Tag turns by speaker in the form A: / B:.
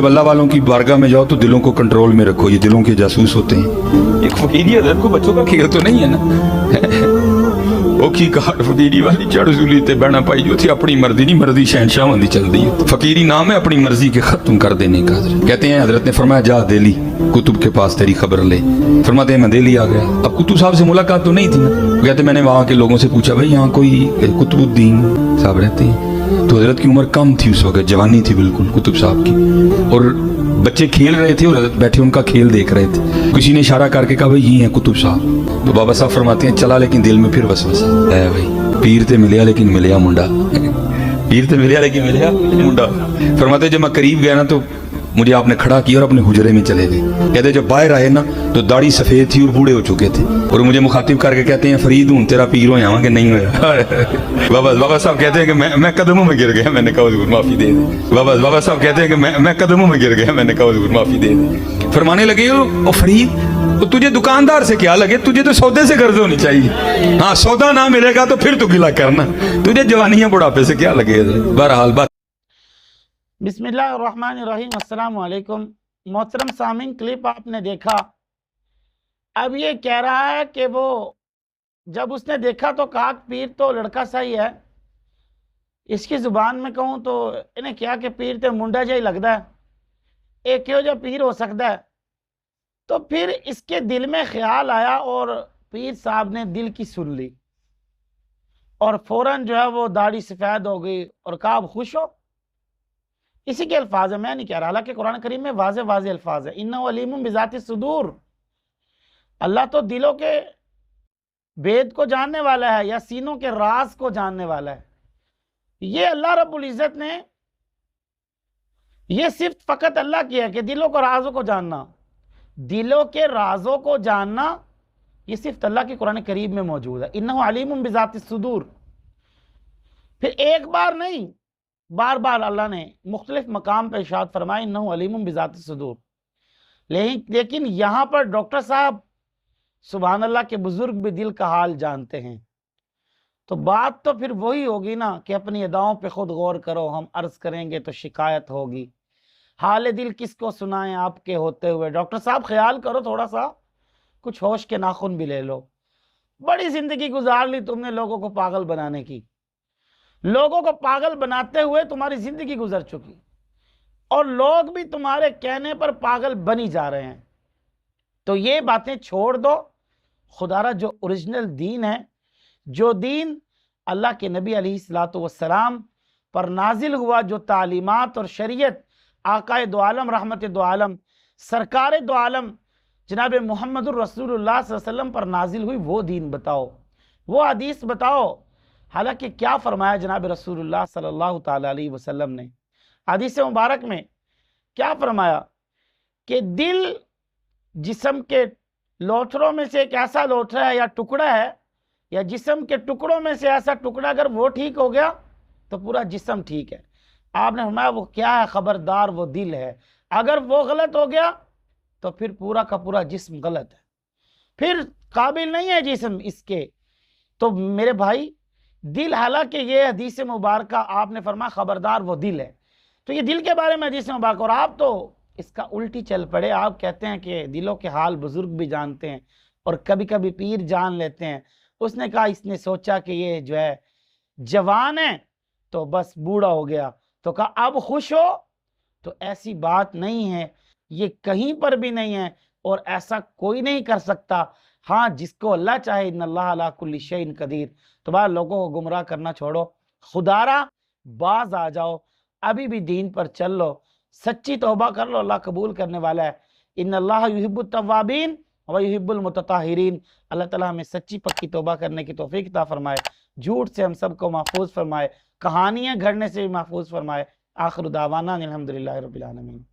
A: जब अल्लाह वालों की बारगाह में जाओ तो दिलों को कंट्रोल में रखो, ये दिलों के जासूस होते हैं। एक फकीरी हज़रत को बच्चों का खेल तो नहीं है ना। औखी कार फकीरी वाली चढ़ सूली ते बहना पाई जो थी, अपनी मर्जी नहीं, मर्जी शहनशाह होती चलती है। फकीरी नाम है अपनी मर्जी के खत्म कर देने का। कहते हैं हजरत ने फरमाया जा दिल्ली कुतुब के पास तेरी खबर ले। फरमाते हैं मैं दिल्ली आ गया। अब कुतुब साहब से मुलाकात तो नहीं थी ना। कहते मैंने वहाँ के लोगों से पूछा भाई यहाँ कोई कुतुबुद्दीन साहब रहते हैं? तो हजरत की उम्र कम थी उस वक्त, जवानी थी बिल्कुल कुतुब साहब की, और बच्चे खेल रहे थे और हजरत बैठे उनका खेल देख रहे थे। किसी ने इशारा करके कहा भाई ये हैं कुतुब साहब। तो बाबा साहब फरमाते हैं चला लेकिन दिल में फिर वसवसा है भाई, पीर ते मिलिया लेकिन मिलिया मुंडा। पीर ते मिलिया लेकिन मिलिया मुंडा। फरमाते जब मैं करीब गया ना तो मुझे आपने खड़ा किया और अपने हुजरे में चले गए। कहते जब बाहर आए ना तो दाढ़ी सफेद थी और बूढ़े हो चुके थे, और मुझे मुखातिब करके कहते हैं फरीद हूँ तेरा पीर हो यहाँ के नहीं होया। बाबा साहब कहते हैं कि मैं कदमों में गिर गया, मैंने कहा हुजूर माफी दे दे। बाबा साहब कहते हैं कि मैं कदमों में गिर गया, मैंने कहा हुजूर माफी दे दे। फरमाने लगे ओ फरीद तो तुझे दुकानदार से क्या लगे, तुझे तो सौदे से कर्ज होनी चाहिए। हाँ सौदा ना मिलेगा तो फिर तो गिला करना, तुझे जवानियां बुढ़ापे से क्या लगे। बहरहाल बात
B: बिस्मिल्लाहिर्रहमानिर्रहीम। अस्सलाम वालेकुम मोहतरम सामीन, क्लिप आपने देखा। अब ये कह रहा है कि वो जब उसने देखा तो कहा पीर तो लड़का सा ही है। इसकी ज़ुबान में कहूँ तो इन्हें क्या कि पीर तो मुंडा जा ही लगता है, एक क्यों जो पीर हो सकता है। तो फिर इसके दिल में ख्याल आया और पीर साहब ने दिल की सुन ली और फौरन जो है वो दाढ़ी सफ़ेद हो गई और कहा आप खुश हो। इसी के अल्फाज है, मैं नहीं कह रहा, हालांकि कुरान करीम में वाज़े वाज़े अल्फाज है, इन्नहु अलीमुम बिज़ाति सुदूर। अल्लाह तो दिलों के भेद को जानने वाला है या सीनों के राज को जानने वाला है। ये अल्लाह रब्बुल इज़्ज़त ने ये सिर्फ फ़कत अल्लाह की है कि दिलों को राजों को जानना, दिलों के राजों को जानना ये सिर्फ अल्लाह की कुरान करीम में मौजूद है। इन्नहु अलीमुम बिज़ाति सुदूर। फिर एक बार नहीं बार बार अल्लाह ने मुख्तलिफ मकाम पर इरशाद फरमाया इन्नहु अलीमुम बिज़ाति सुदूर। लेकिन यहाँ पर डॉक्टर साहब सुभान अल्लाह के बुजुर्ग भी दिल का हाल जानते हैं। तो बात तो फिर वही होगी ना कि अपनी अदाओं पे खुद गौर करो, हम अर्ज करेंगे तो शिकायत होगी। हाल दिल किसको सुनाएं आपके होते हुए। डॉक्टर साहब ख्याल करो, थोड़ा सा कुछ होश के नाखून भी ले लो। बड़ी जिंदगी गुजार ली तुमने लोगों को पागल बनाने की, लोगों को पागल बनाते हुए तुम्हारी जिंदगी गुजर चुकी और लोग भी तुम्हारे कहने पर पागल बनी जा रहे हैं। तो ये बातें छोड़ दो। खुदारा जो ओरिजिनल दीन है, जो दीन अल्लाह के नबी अलैहिस्सलातु वस्सलाम पर नाजिल हुआ, जो तालीमात और शरीयत आकाए दो आलम रहमत दो आलम सरकार दो आलम जनाब मुहम्मदुर रसूलुल्लाह सल्लल्लाहु अलैहि वसल्लम पर नाजिल हुई, वो दीन बताओ, वो हदीस बताओ। हालांकि क्या फरमाया जनाब रसूलुल्लाह सल्लल्लाहु ताला अलैहि वसल्लम ने हदीस मुबारक में, क्या फरमाया कि दिल जिस्म के लोथरों में से एक ऐसा लोथरा है या टुकड़ा है, या जिस्म के टुकड़ों में से ऐसा टुकड़ा, अगर वो ठीक हो गया तो पूरा जिस्म ठीक है। आपने फरमाया वो क्या है, खबरदार वो दिल है। अगर वो गलत हो गया तो फिर पूरा का पूरा जिस्म गलत है, फिर काबिल नहीं है जिस्म इसके। तो मेरे भाई दिल, हालांकि ये हदीस मुबारक आपने फरमाया खबरदार वो दिल है, तो ये दिल के बारे में हदीस मुबारक, और आप तो इसका उल्टी चल पड़े। आप कहते हैं कि दिलों के हाल बुजुर्ग भी जानते हैं और कभी कभी पीर जान लेते हैं। उसने कहा इसने सोचा कि ये जो है जवान है तो बस बूढ़ा हो गया, तो कहा अब खुश हो। तो ऐसी बात नहीं है, ये कहीं पर भी नहीं है और ऐसा कोई नहीं कर सकता। हाँ जिसको अल्लाह चाहे, इन्नल्लाह अला कुल्ली शैइन कदीर। तो बाहर लोगों को गुमराह करना छोड़ो, खुदारा बाज आ जाओ, अभी भी दीन पर चल लो, सच्ची तौबा कर लो, अल्लाह कबूल करने वाला है। इन्नल्लाह युहिब्बुत तव्वाबीन व युहिब्बुल मुतताहिरीन। अल्लाह ताला हमें सच्ची पक्की तौबा करने की तौफीक अता फरमाए, झूठ से हम सबको महफूज फरमाए, कहानियाँ घड़ने से भी महफूज फरमाए। आखिर दावाना अल्हम्दुलिल्लाहि रब्बिल आलमीन।